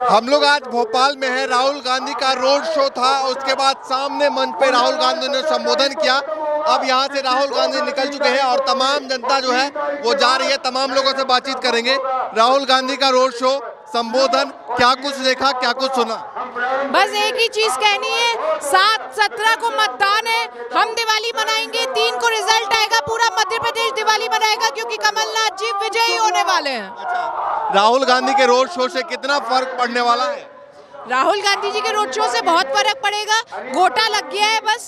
हम लोग आज भोपाल में हैं। राहुल गांधी का रोड शो था, उसके बाद सामने मंच पे राहुल गांधी ने संबोधन किया। अब यहाँ से राहुल गांधी निकल चुके हैं और तमाम जनता जो है वो जा रही है। तमाम लोगों से बातचीत करेंगे। राहुल गांधी का रोड शो, संबोधन, क्या कुछ देखा, क्या कुछ सुना? बस एक ही चीज कहनी है, 7/17 को मतदान है, हम दिवाली मनाएंगे, 3 को रिजल्ट आएगा, पूरा मध्य प्रदेश दिवाली मनाएगा क्योंकि कमलनाथ जी विजयी होने वाले हैं। राहुल गांधी के रोड शो से कितना फर्क पड़ने वाला है? राहुल गांधी जी के रोड शो से बहुत फर्क पड़ेगा। गोटा लग गया है, बस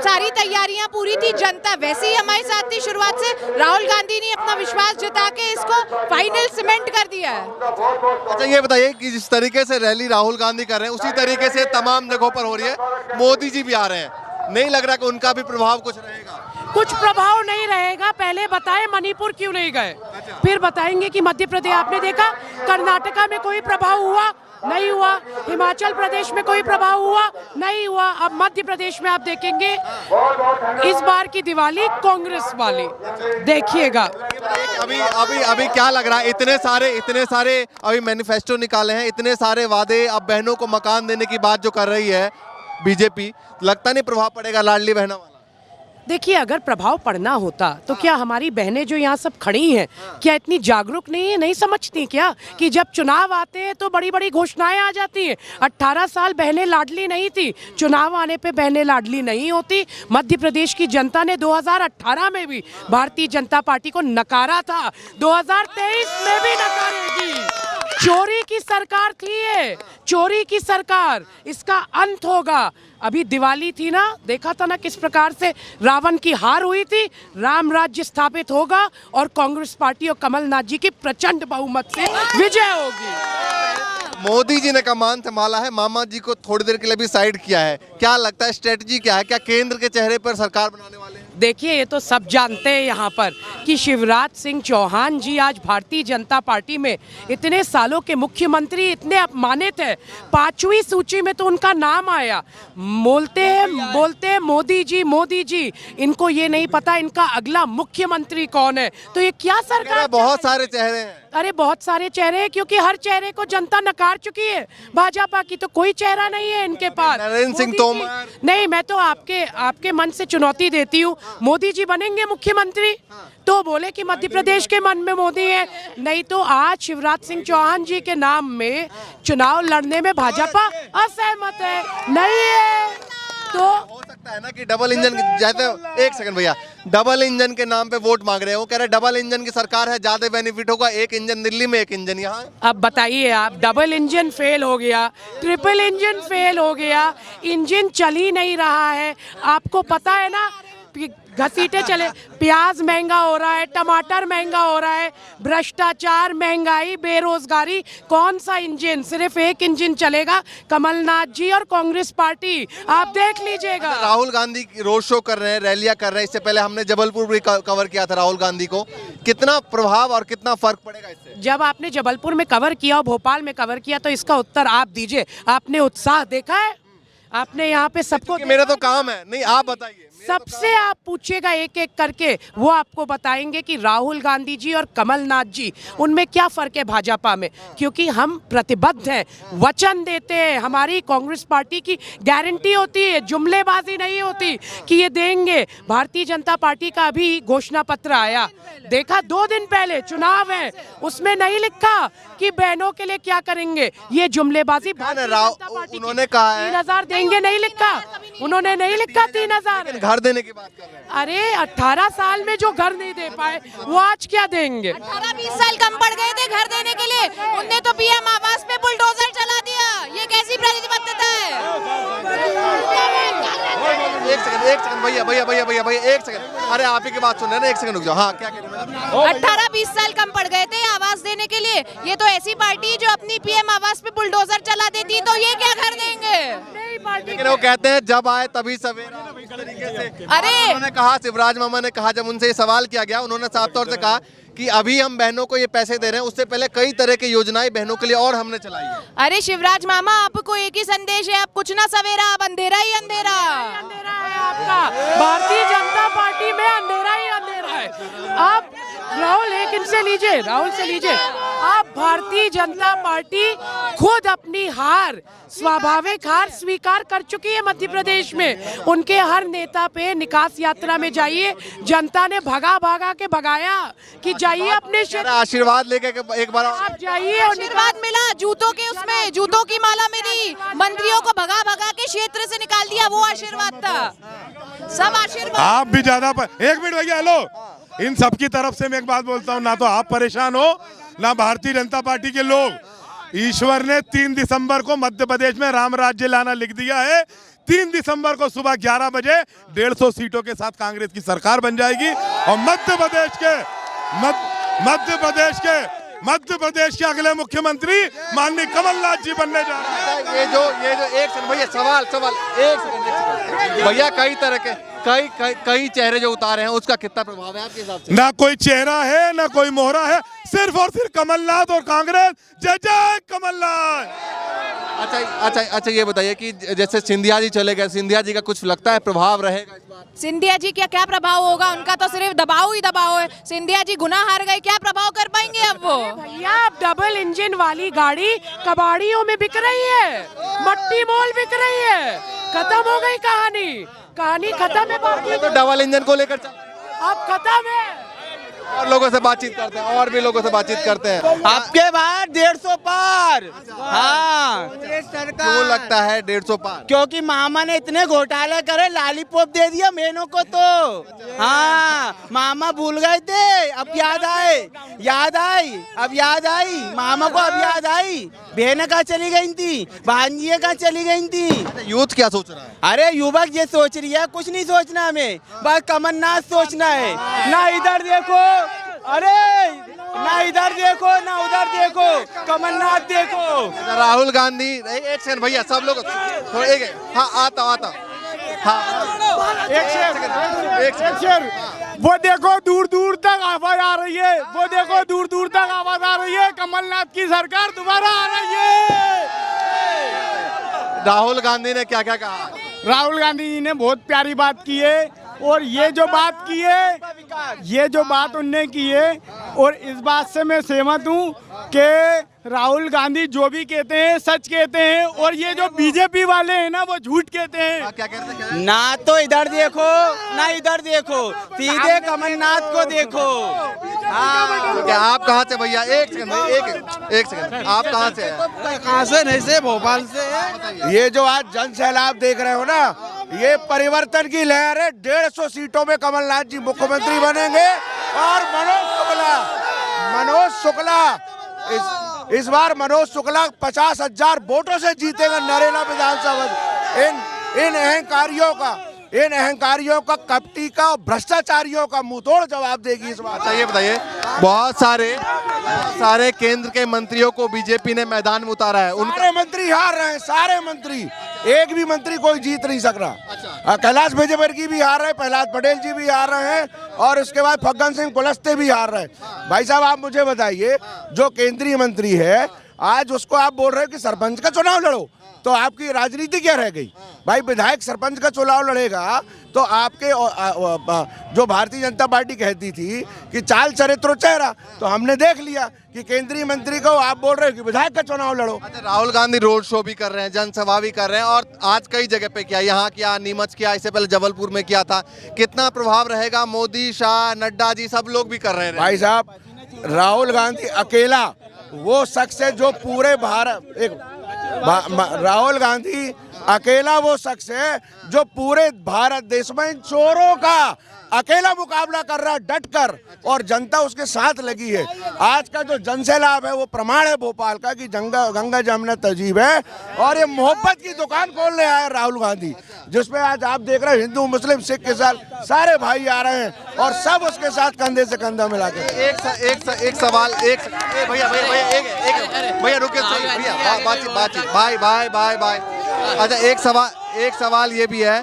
सारी तैयारियां पूरी थी। जनता वैसे ही हमारे साथ थी शुरुआत से। राहुल गांधी ने अपना विश्वास जता के इसको फाइनल सीमेंट कर दिया है। अच्छा, ये बताइए कि जिस तरीके से रैली राहुल गांधी कर रहे हैं उसी तरीके से तमाम जगहों पर हो रही है। मोदी जी भी आ रहे हैं, नहीं लग रहा कि उनका भी प्रभाव कुछ रहेगा? कुछ प्रभाव नहीं रहेगा। पहले बताएं मणिपुर क्यों नहीं गए, फिर बताएंगे कि मध्य प्रदेश। आपने देखा कर्नाटका में कोई प्रभाव हुआ? नहीं हुआ। हिमाचल प्रदेश में कोई प्रभाव हुआ? नहीं हुआ। अब मध्य प्रदेश में आप देखेंगे इस बार की दिवाली कांग्रेस वाली, देखिएगा। अभी अभी अभी क्या लग रहा है? इतने सारे अभी मैनिफेस्टो निकाले हैं, इतने सारे वादे। अब बहनों को मकान देने की बात जो कर रही है बीजेपी, लगता नहीं प्रभाव पड़ेगा लाडली बहनों वाला? देखिए, अगर प्रभाव पड़ना होता तो क्या हमारी बहनें जो यहाँ सब खड़ी हैं क्या इतनी जागरूक नहीं है? नहीं समझती क्या कि जब चुनाव आते हैं तो बड़ी बड़ी घोषणाएं आ जाती हैं? 18 साल बहनें लाडली नहीं थी, चुनाव आने पे बहनें लाडली नहीं होती। मध्य प्रदेश की जनता ने 2018 में भी भारतीय जनता पार्टी को नकारा था, 2023 में भी नकारेगी। चोरी की सरकार थी ये, चोरी की सरकार, इसका अंत होगा। अभी दिवाली थी ना, देखा था ना किस प्रकार से रावण की हार हुई थी। राम राज्य स्थापित होगा और कांग्रेस पार्टी और कमलनाथ जी की प्रचंड बहुमत से विजय होगी। मोदी जी ने कमान संभाला है, मामा जी को थोड़ी देर के लिए भी साइड किया है। क्या लगता है स्ट्रेटजी क्या है? क्या केंद्र के चेहरे पर सरकार बनाने वाले हैं? देखिए, ये तो सब जानते हैं यहाँ पर कि शिवराज सिंह चौहान जी आज भारतीय जनता पार्टी में इतने सालों के मुख्यमंत्री, इतने अपमानित है, 5वीं सूची में तो उनका नाम आया। बोलते हैं मोदी जी। इनको ये नहीं पता इनका अगला मुख्यमंत्री कौन है। तो ये क्या सरकार? बहुत सारे चेहरे हैं। अरे बहुत सारे चेहरे हैं, क्योंकि हर चेहरे को जनता नकार चुकी है। भाजपा की तो कोई चेहरा नहीं है इनके पास। नरेंद्र सिंह तोमर नहीं, मैं तो आपके मन से चुनौती देती हूँ, मोदी जी बनेंगे मुख्यमंत्री तो बोले कि मध्य प्रदेश के मन में मोदी है। नहीं तो आज शिवराज सिंह चौहान जी के नाम में चुनाव लड़ने में भाजपा असहमत है, नहीं है। तो हो सकता है ना कि डबल इंजन, जैसे एक सेकंड भैया, डबल इंजन के नाम पे वोट मांग रहे हो, कह रहे डबल इंजन की सरकार है, ज्यादा बेनिफिट होगा। एक इंजन दिल्ली में, एक इंजन यहाँ। अब बताइए आप, डबल इंजन फेल हो गया, ट्रिपल इंजन फेल हो गया, इंजन चल ही नहीं रहा है। आपको पता है ना, घसीटे चले, प्याज महंगा हो रहा है, टमाटर महंगा हो रहा है, भ्रष्टाचार, महंगाई, बेरोजगारी। कौन सा इंजन? सिर्फ एक इंजन चलेगा, कमलनाथ जी और कांग्रेस पार्टी। आप देख लीजिएगा। राहुल गांधी रोड शो कर रहे हैं, रैलियां कर रहे हैं। इससे पहले हमने जबलपुर भी कवर किया था राहुल गांधी को। कितना प्रभाव और कितना फर्क पड़ेगा इससे? जब आपने जबलपुर में कवर किया और भोपाल में कवर किया तो इसका उत्तर आप दीजिए। आपने उत्साह देखा है? आपने यहाँ पे सबको, मेरा तो काम है। नहीं, आप बताइए। सबसे आप पूछिएगा एक एक करके, वो आपको बताएंगे कि राहुल गांधी जी और कमलनाथ जी, उनमें क्या फर्क है भाजपा में। क्योंकि हम प्रतिबद्ध हैं, वचन देते हैं। हमारी कांग्रेस पार्टी की गारंटी होती है, जुमलेबाजी नहीं होती कि ये देंगे। भारतीय जनता पार्टी का अभी घोषणा पत्र आया, देखा 2 दिन पहले, चुनाव है, उसमें नहीं लिखा कि बहनों के लिए क्या करेंगे। ये जुमलेबाजी। उन्होंने कहा 3,000 देंगे, नहीं लिखा, उन्होंने नहीं लिखा 3,000 घर देने की बात कर रहे हैं। अरे 18 साल में जो घर नहीं दे पाए वो आज क्या देंगे? 18-20 साल कम पड़ गए थे घर देने के लिए, उनने तो पीएम आवास पे बुलडोजर चला दिया। ये कैसी प्रतिबद्धता है? एक सेकंड भैया, एक सेकंड। अरे आप ही की बात सुन रहे हैं ना, एक सेकंड रुक जाओ। हाँ, क्या कह रहे हैं? 18-20 साल कम पड़ गए थे आवास देने के लिए। ये तो ऐसी पार्टी जो अपनी पीएम आवास पे बुलडोजर चला देती, तो ये क्या घर देंगे? लेकिन वो कहते हैं जब आए तभी सवेरा, इस तरीके से। अरे उन्होंने कहा, शिवराज मामा ने कहा, जब उनसे ये सवाल किया गया, उन्होंने साफ तौर से कहा कि अभी हम बहनों को ये पैसे दे रहे हैं, उससे पहले कई तरह की योजनाएं बहनों के लिए और हमने चलाई है। अरे शिवराज मामा, आपको एक ही संदेश है, आप कुछ ना सवेरा, अब अंधेरा ही अंधेरा। अंधेरा है आपका, भारतीय जनता पार्टी में अंधेरा ही अंधेरा है। है। आप राहुल एक इनसे लीजिए, राहुल से लीजिए। आप भारतीय जनता पार्टी खुद अपनी हार, स्वाभाविक हार स्वीकार कर चुकी है मध्य प्रदेश में। उनके हर नेता पे निकास यात्रा में जाइए, जनता ने भगा भगा के भगाया कि जाइए अपने आशीर्वाद लेके एक बार आप जाइए। आशीर्वाद मिला, जूतों के उसमें जूतों की माला मिली, मंत्रियों को भगा भगा के क्षेत्र से निकाल दिया, वो आशीर्वाद था। सब आशीर्वाद। आप भी ज्यादा एक मिनट भैया, हेलो, इन सबकी तरफ से मैं एक बात बोलता हूँ, ना तो आप परेशान हो ना भारतीय जनता पार्टी के लोग। ईश्वर ने 3 दिसंबर को मध्य प्रदेश में राम राज्य लाना लिख दिया है। 3 दिसंबर को सुबह 11 बजे 150 सीटों के साथ कांग्रेस की सरकार बन जाएगी और मध्य प्रदेश के अगले मुख्यमंत्री माननीय कमलनाथ जी बनने जा रहे हैं। ये जो एक सेकंड भैया, सवाल एक सेकंड भैया, कई तरह के कई चेहरे जो उतारे हैं, उसका कितना प्रभाव है आपके हिसाब से? ना कोई चेहरा है ना कोई मोहरा है, सिर्फ और सिर्फ कमलनाथ और कांग्रेस। जय जय कमलनाथ। अच्छा ये बताइए कि जैसे सिंधिया जी चले गए, सिंधिया जी का कुछ लगता है प्रभाव रहेगा इस बार? सिंधिया जी का क्या प्रभाव होगा? उनका तो सिर्फ दबाव ही दबाव है। सिंधिया जी गुनाह हार गए, क्या प्रभाव कर पाएंगे अब वो? भैया अब डबल इंजन वाली गाड़ी कबाड़ियों में बिक रही है, मट्टी मोल बिक रही है। खत्म हो गई कहानी खत्म है। तो डबल इंजन को लेकर अब खत्म है। और लोगों से बातचीत करते हैं, और भी लोगों से बातचीत करते हैं। आपके बार 150 पार। हाँ, क्यों लगता है 150 पार? क्योंकि मामा ने इतने घोटाले करे, लॉलीपॉप दे दिया मेनों को तो। हाँ, मामा भूल गए थे, अब याद आई मामा को, अब याद आई। बहनें कहाँ चली गई थी, भांजियाँ कहाँ चली गई थी। यूथ क्या सोच रहा है? अरे युवक ये सोच रही है, कुछ नहीं सोचना हमें, बस कमलनाथ सोचना है। ना इधर देखो, अरे ना इधर देखो ना उधर देखो, कमलनाथ देखो। राहुल गांधी, एक सेकंड भैया, सब लोग हाँ आता हाँ, एक सेकंड। वो देखो दूर दूर तक आवाज आ रही है, वो देखो दूर दूर तक आवाज आ रही है, कमलनाथ की सरकार दोबारा आ रही है। राहुल गांधी ने क्या क्या कहा? राहुल गांधी जी ने बहुत प्यारी बात की है, और ये जो बात की है, ये जो बात उनने की है, और इस बात से मैं सहमत हूँ कि राहुल गांधी जो भी कहते हैं सच कहते हैं, और ये जो बीजेपी वाले हैं ना वो झूठ कहते हैं। क्या कहते हैं? ना तो इधर देखो ना इधर देखो, सीधे कमलनाथ को देखो। क्या आप कहाँ से भैया? एक सेकंड, आप कहाँ से हैं? कहाँ से? नहीं से, भोपाल से। ये जो आज जन सैलाब देख रहे हो ना, ये परिवर्तन की लहर है। 150 सीटों में कमलनाथ जी मुख्यमंत्री बनेंगे, और मनोज शुक्ला इस बार मनोज शुक्ला 50,000 वोटों से जीतेगा नरेला विधानसभा। इन अहंकारियों का कपटी का और भ्रष्टाचारियों का मुंहतोड़ जवाब देगी इस बार। ये बताइए, बहुत सारे केंद्र के मंत्रियों को बीजेपी ने मैदान में उतारा है। सारे मंत्री हार रहे हैं, सारे मंत्री, एक भी मंत्री कोई जीत नहीं सक रहा। कैलाश विजयवर्गीय भी हार रहे हैं, प्रहलाद पटेल जी भी हार रहे हैं, और उसके बाद फग्गन सिंह कुलस्ते भी हार रहे हैं। भाई साहब आप मुझे बताइए, जो केंद्रीय मंत्री है, आज उसको आप बोल रहे हो कि सरपंच का चुनाव लड़ो, तो आपकी राजनीति क्या रह गई? भाई विधायक सरपंच का चुनाव लड़ेगा तो आपके जो भारतीय जनता पार्टी कहती थी कि चाल चरित्र चेहरा, तो हमने देख लिया कि केंद्रीय मंत्री को आप बोल रहे हो कि विधायक का चुनाव लड़ो। राहुल गांधी रोड शो भी कर रहे हैं, जनसभा भी कर रहे हैं, और आज कई जगह पे किया, यहाँ किया, नीमच किया, इससे पहले जबलपुर में किया था। कितना प्रभाव रहेगा? मोदी, शाह, नड्डा जी सब लोग भी कर रहे हैं। भाई साहब, राहुल गांधी अकेला वो शख्स है जो पूरे भारत राहुल गांधी अकेला वो शख्स है जो पूरे भारत देश में इन चोरों का अकेला मुकाबला कर रहा है डट कर, और जनता उसके साथ लगी है। आज का जो जनसैलाब है वो प्रमाण है भोपाल का कि गंगा जमुना तहजीब है, और ये मोहब्बत की दुकान खोलने आया राहुल गांधी, जिसमें आज आप देख रहे हैं हिंदू मुस्लिम सिख के साथ सारे भाई आ रहे हैं, और सब उसके साथ कंधे से कंधा मिला के। एक सवाल, भैया रुके भैया, बातचीत बाय। अच्छा, एक सवाल ये भी है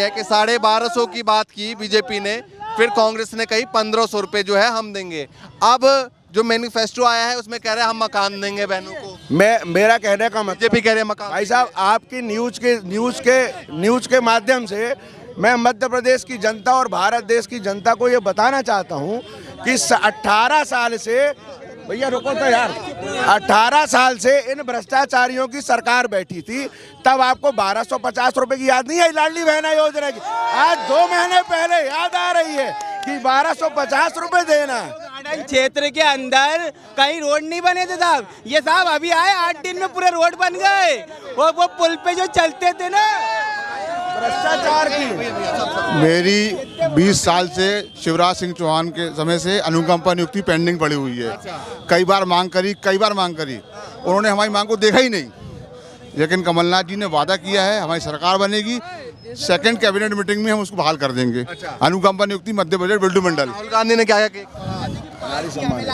कि 1250 की बात की बीजेपी ने, फिर कांग्रेस ने कही 1500 रुपए जो है हम देंगे। अब जो मैनिफेस्टो आया है उसमें कह रहे हैं हम मकान देंगे बहनों को। मेरा कहने का मतलब, बीजेपी कह रहे हैं मकान। भाई साहब, आपकी न्यूज के माध्यम से मैं मध्य प्रदेश की जनता और भारत देश की जनता को ये बताना चाहता हूँ कि 18 साल से, भैया रुको तो यार, 18 साल से इन भ्रष्टाचारियों की सरकार बैठी थी, तब आपको 1250 रुपए की याद नहीं है लाडली बहना योजना की? आज 2 महीने पहले याद आ रही है कि 1250 रुपए देना है। गार्डन क्षेत्र के अंदर कहीं रोड नहीं बने थे साहब, ये साहब अभी आए 8 दिन में पूरे रोड बन गए। वो पुल पे जो चलते थे ना, भ्रष्टाचार की। मेरी 20 साल से शिवराज सिंह चौहान के समय से अनुकंपा नियुक्ति पेंडिंग पड़ी हुई है। कई बार मांग करी, उन्होंने हमारी मांग को देखा ही नहीं। लेकिन कमलनाथ जी ने वादा किया है हमारी सरकार बनेगी, सेकंड कैबिनेट मीटिंग में हम उसको बहाल कर देंगे। अनुकंपा नियुक्ति मध्य प्रदेश बिल्डू मंडल। राहुल गांधी ने क्या किया?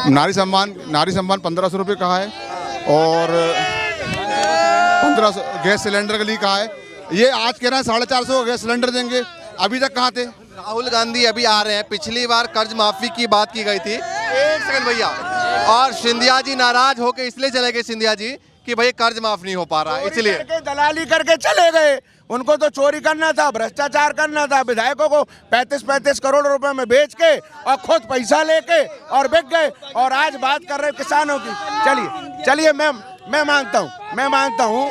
नारी सम्मान 1500 रुपये कहा है और 1500 गैस सिलेंडर के लिए कहा है। ये आज कह रहे हैं 450 गैस सिलेंडर देंगे, अभी तक कहाँ थे? राहुल गांधी अभी आ रहे हैं, पिछली बार कर्ज माफी की बात की गई थी। एक सेकंड भैया, और सिंधिया जी नाराज होके इसलिए चले गए, सिंधिया जी, कि भाई कर्ज माफ नहीं हो पा रहा, इसलिए दलाली करके चले गए। उनको तो चोरी करना था, भ्रष्टाचार करना था, विधायकों को 35-35 करोड़ रुपए में बेच के और खुद पैसा लेके और बिक गए। और आज बात कर रहे किसानों की। चलिए मैं मानता हूँ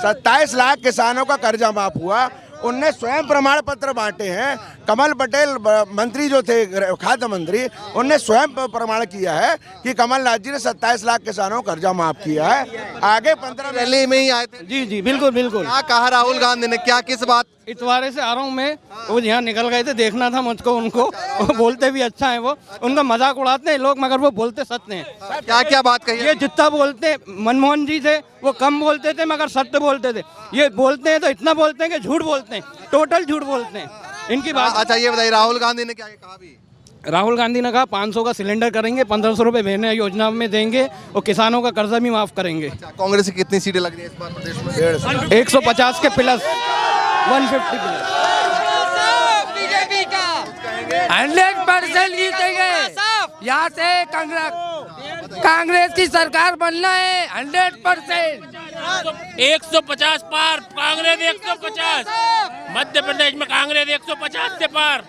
27 लाख किसानों का कर्जा माफ हुआ। उनने स्वयं प्रमाण पत्र बांटे हैं। कमल पटेल मंत्री जो थे, खाद्य मंत्री, उनने स्वयं प्रमाण किया है कि कमलनाथ जी ने 27 लाख किसानों को कर्जा माफ किया है। आगे 15 रैली में ही आए थे। जी जी बिल्कुल बिल्कुल। क्या कहा राहुल गांधी ने, क्या किस बात? इतवारे से आ रहा हूँ मैं, वो यहाँ निकल गए थे, देखना था मुझको उनको। वो बोलते भी अच्छा है, वो उनका मजाक उड़ाते हैं लोग, मगर वो बोलते सत्य हैं। क्या क्या बात कही? ये जितना बोलते, मनमोहन जी थे वो कम बोलते थे मगर सत्य बोलते थे। ये बोलते हैं तो इतना बोलते हैं कि झूठ बोलते हैं, टोटल झूठ बोलते हैं इनकी बात। अच्छा ये बताइए, राहुल गांधी ने क्या कहा अभी? राहुल गांधी ने कहा 500 का सिलेंडर करेंगे, 1500 रुपए बहने योजना में देंगे और किसानों का कर्जा भी माफ करेंगे। कांग्रेस की कितनी सीटें लग रही है इस बार प्रदेश में? 150 के प्लस 150 प्लस। बीजेपी का 100% जीतेंगे। यहाँ से कांग्रेस की सरकार बनना है 100%। 150 पार कांग्रेस, 150 मध्य प्रदेश में कांग्रेस 150 से पार,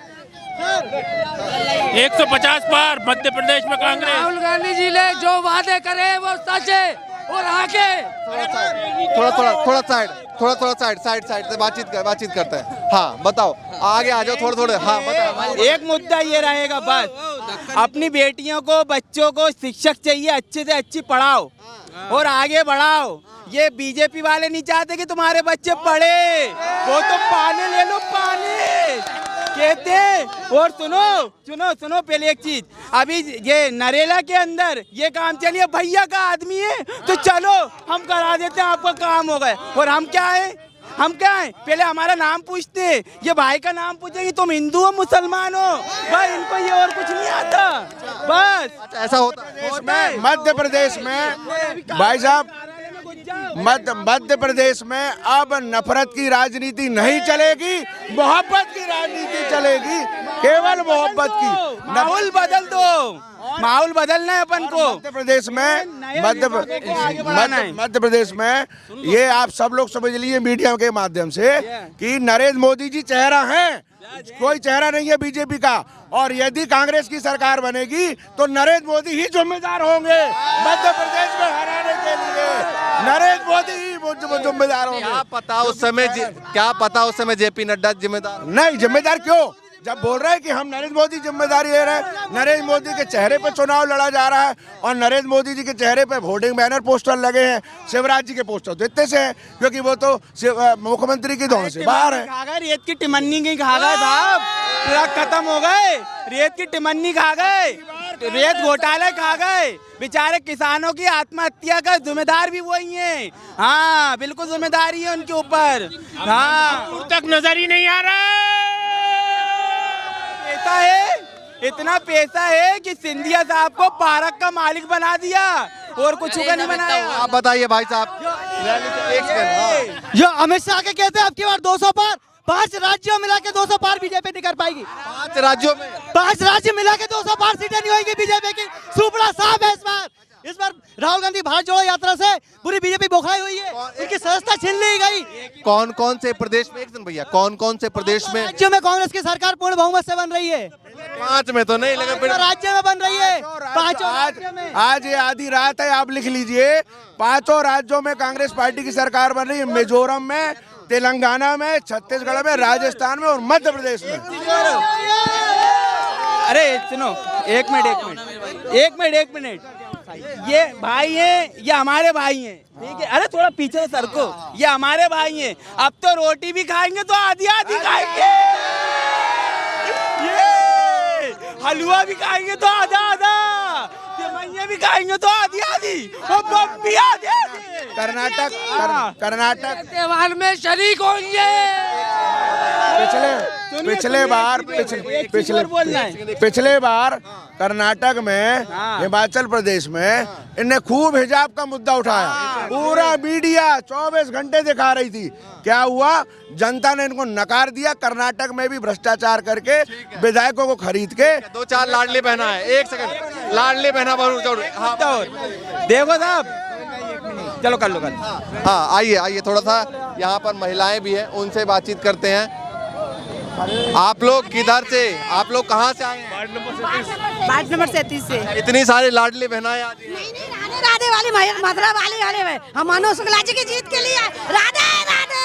150 पार मध्य प्रदेश में कांग्रेस। राहुल गांधी जी ने जो वादे करे वो सच है। और आगे थोड़ा साइड से बातचीत करते हैं। हाँ बताओ, आगे आ जाओ थोड़े। हाँ बताओ। एक मुद्दा ये रहेगा बस, अपनी बेटियों को, बच्चों को शिक्षक चाहिए, अच्छे से अच्छी पढ़ाओ और आगे बढ़ाओ। ये बीजेपी वाले नहीं चाहते कि तुम्हारे बच्चे पढ़े, वो तो पानी ले लो, पानी कहते। और सुनो पहले एक चीज, अभी ये नरेला के अंदर ये काम चलिए, भैया का आदमी है तो चलो हम करा देते हैं, आपका काम हो गया। और हम क्या है, पहले हमारा नाम पूछते हैं, ये भाई का नाम पूछेंगे तुम हिंदू हो मुसलमान हो, भाई इनको ये और कुछ नहीं आता बस। ऐसा होता है मध्य प्रदेश में भाई साहब, मध्य प्रदेश में अब नफरत की राजनीति नहीं चलेगी, मोहब्बत की राजनीति चलेगी, केवल मोहब्बत की। माहौल बदल दो, माहौल बदलना है अपन को। मध्य प्रदेश में ये आप सब लोग समझ लीजिए मीडिया के माध्यम से कि नरेंद्र मोदी जी चेहरा हैं, कोई चेहरा नहीं है बीजेपी का। और यदि कांग्रेस की सरकार बनेगी तो नरेंद्र मोदी ही जिम्मेदार होंगे मध्य प्रदेश में हराने के लिए। नरेंद्र मोदी ही जिम्मेदार होंगे। क्या पता उस समय जेपी नड्डा जिम्मेदार नहीं? जिम्मेदार क्यों? जब बोल रहे हैं कि हम नरेंद्र मोदी जिम्मेदारी ले रहे हैं, नरेंद्र मोदी के चेहरे पे चुनाव लड़ा जा रहा है और नरेंद्र मोदी जी के चेहरे पे होर्डिंग बैनर पोस्टर लगे हैं। शिवराज जी के पोस्टर तो इतने से हैं क्योंकि वो तो मुख्यमंत्री की दौड़ से बाहर है। रेत की टिमन्नी की खा गए साहब, पूरा खत्म हो गए। रेत की टिमन्नी खा गए, रेत घोटाले खा गए। बेचारे किसानों की आत्महत्या का जिम्मेदार भी वही है। हाँ बिल्कुल जिम्मेदारी है उनके ऊपर। हाँ तक नजर ही नहीं आ रहा है, इतना पैसा है कि सिंधिया साहब को पार्क का मालिक बना दिया और कुछ का नहीं बनाया। आप बताइए भाई साहब। जो अमित शाह के कहते हैं अब की बार 200 पार, 5 राज्यों मिला के 200 पार बीजेपी नहीं कर पाएगी। 5 राज्यों में 5 राज्य मिला के 200 पार सीटें नहीं होगी बीजेपी की। सुपड़ा साफ है इस बार। इस बार राहुल गांधी भारत जोड़ो यात्रा से पूरी बीजेपी बौखलाई हुई है, उनकी सदस्यता छीन ली गई। कौन कौन से प्रदेश में, एक दिन भैया, कौन कौन से प्रदेश में? राज्यों में कांग्रेस की सरकार पूर्ण बहुमत से बन रही है। 5 में तो नहीं, लेकिन फिर राज्य में बन रही है, 5 राज्यों में। आज ये आधी रात है, आप लिख लीजिए, 5 राज्यों में कांग्रेस पार्टी की सरकार बन रही है। मिजोरम में, तेलंगाना में, छत्तीसगढ़ में, राजस्थान में और मध्य प्रदेश में। अरे सुनो, एक मिनट, ये भाई हैं, ये हमारे भाई हैं, ठीक है? अरे थोड़ा पीछे सरको, ये हमारे भाई हैं। अब तो रोटी भी खाएंगे तो आधी आधी खाएंगे, ये हलवा भी खाएंगे तो आधा आधा, सेवइयां भी खाएंगे तो आधी आधी, और बम भी आधी आधी। कर्नाटक त्योहार में शरीक होंगे। पिछले बार कर्नाटक में, हिमाचल प्रदेश में इनने खूब हिजाब का मुद्दा उठाया। पूरा मीडिया 24 घंटे दिखा रही थी। क्या हुआ? जनता ने इनको नकार दिया। कर्नाटक में भी भ्रष्टाचार करके विधायकों को खरीद के 2-4 लाडली बहना है। एक सेकंड, लाडली बहना हाँ, देखो साहब, चलो कर लो। हाँ आइए थोड़ा सा, यहाँ पर महिलाएं भी हैं, उनसे बातचीत करते हैं। आप लोग किधर से, आप लोग कहाँ से आए हैं? वार्ड नंबर 37 से। इतनी सारी लाडली बहनाएं आज राधे राधे वाली मथुरा वाले हम मनोज शुक्ला जी की जीत के लिए राधे राधे।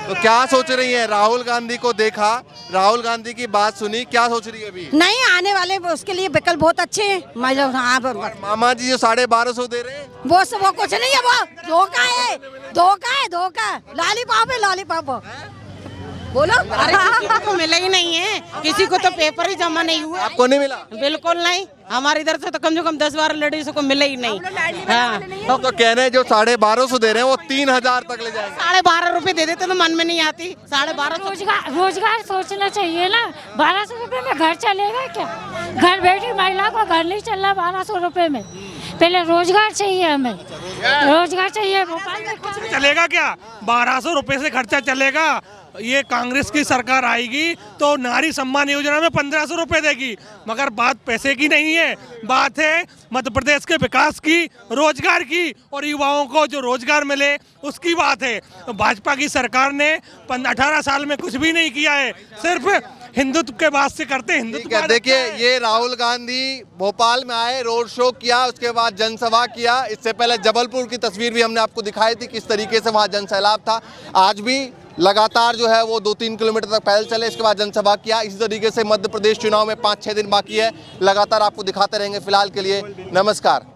तो क्या सोच रही हैं? राहुल गांधी को देखा, राहुल गांधी की बात सुनी, क्या सोच रही है अभी? नहीं, आने वाले उसके लिए विकल्प बहुत अच्छे हैं। मामा जी जो 1250 दे रहे हैं, वो कुछ नहीं है, वो धोखा। लॉलीपॉप बोलो। अरे किसी को मिला ही नहीं है, किसी को तो पेपर ही जमा नहीं हुआ। आपको नहीं मिला? बिल्कुल नहीं, हमारे इधर से तो कम से कम 10-12 लेडीज को मिला ही नहीं। हाँ, तो कह रहे हैं जो 1250 दे रहे हैं वो 3000 तक ले जाएंगे। 12.5 रुपए दे देते तो मन में नहीं आती। 12.5 रोजगार सोचना चाहिए ना। 1200 रुपए में घर चलेगा क्या? घर बैठी महिला को घर नहीं चल रहा 1200 रुपए में। पहले रोजगार चाहिए, हमें रोजगार चाहिए। भोपाल में चलेगा क्या? 1200 रुपए से खर्चा चलेगा? ये कांग्रेस की सरकार आएगी तो नारी सम्मान योजना में 1500 रुपए देगी, मगर बात पैसे की नहीं है, बात है मध्य प्रदेश के विकास की, रोजगार की, और युवाओं को जो रोजगार मिले उसकी बात है। तो भाजपा की सरकार ने 18 साल में कुछ भी नहीं किया है, सिर्फ हिंदुत्व के बात से करते हैं। हिंदुत्व देखिए, ये राहुल गांधी भोपाल में आए, रोड शो किया, उसके बाद जनसभा किया। इससे पहले जबलपुर की तस्वीर भी हमने आपको दिखाई थी, किस तरीके से वहाँ जनसैलाब था। आज भी लगातार जो है वो 2-3 किलोमीटर तक पैदल चले, इसके बाद जनसभा किया। इसी तरीके से मध्य प्रदेश चुनाव में 5-6 दिन बाकी है, लगातार आपको दिखाते रहेंगे। फिलहाल के लिए नमस्कार।